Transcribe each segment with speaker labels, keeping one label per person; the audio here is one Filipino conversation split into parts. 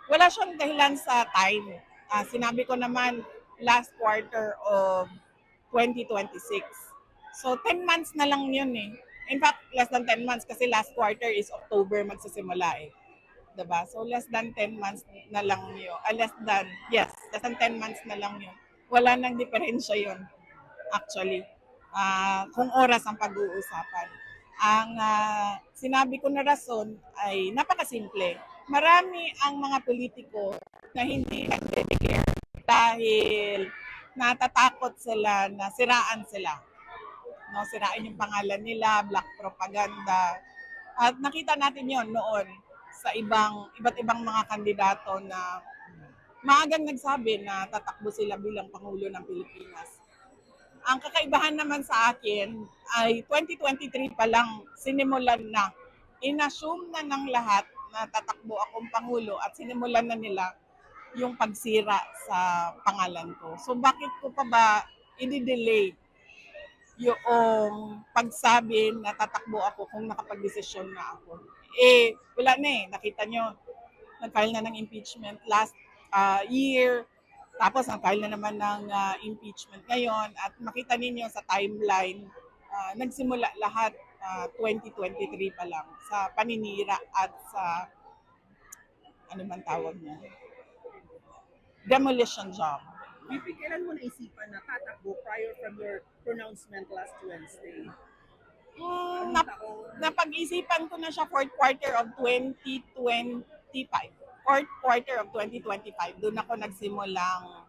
Speaker 1: Wala siyang dahilan sa time. Sinabi ko naman last quarter of 2026. So 10 months na lang yun eh. In fact, less than 10 months kasi last quarter is October magsisimula eh. Diba? So less than 10 months na lang yun. Less than 10 months na lang yun. Wala nang diferensya yun actually. Kung oras ang pag-uusapan. Ang sinabi ko na rason ay napakasimple. Marami ang mga politiko na hindi nag-declare dahil natatakot sila na siraan sila. No, sirain yung pangalan nila, black propaganda. At nakita natin yon noon sa iba't ibang mga kandidato na maagang nagsabi na tatakbo sila bilang Pangulo ng Pilipinas. Ang kakaibahan naman sa akin ay 2023 pa lang sinimulan na. Inassume na ng lahat na tatakbo akong Pangulo at sinimulan na nila yung pagsira sa pangalan ko. So bakit ko pa ba i-delay yung pagsabi na tatakbo ako kung nakapag-desisyon na ako? Eh, wala na eh. Nakita nyo, nag-file na ng impeachment last year. Tapos nag-file na naman ng impeachment ngayon. At makita ninyo sa timeline, nagsimula lahat 2023 pa lang sa paninira at sa ano man tawag niya, demolition job.
Speaker 2: Bibi, kailan mo naisipan na tatakbo prior from your pronouncement last Wednesday? Anong taon?
Speaker 1: Napag-isipan ko na siya fourth quarter of 2025. Fourth quarter of 2025. Doon ako nagsimulang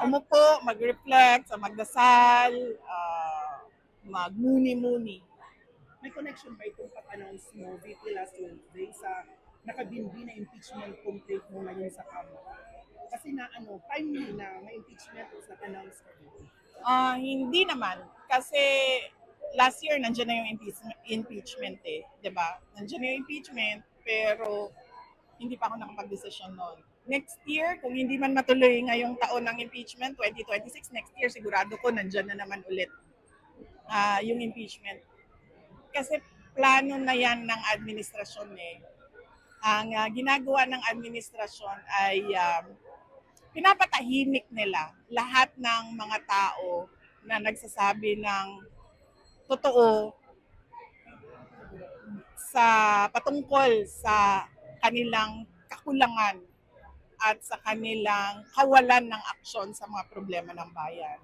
Speaker 1: umupo, mag-reflect, magdasal, magmuni-muni.
Speaker 2: May connection ba itong pag-announce mo, VP, last Wednesday sa nakabinbi na impeachment complaint mo ngayon sa Kamara? Kasi na timely na may impeachment was na-announce ka dito.
Speaker 1: Hindi naman. Kasi last year, nandiyan na yung impeachment eh. 'Di ba? Nandiyan na yung impeachment, pero hindi pa ako nakapag-desisyon noon. Next year, kung hindi man matuloy ngayong taon ng impeachment, 2026, next year, sigurado ko nandiyan na naman ulit yung impeachment. Kasi plano na yan ng administrasyon eh. Ang ginagawa ng administrasyon ay pinapatahimik nila lahat ng mga tao na nagsasabi ng totoo sa patungkol sa kanilang kakulangan at sa kanilang kawalan ng aksyon sa mga problema ng bayan.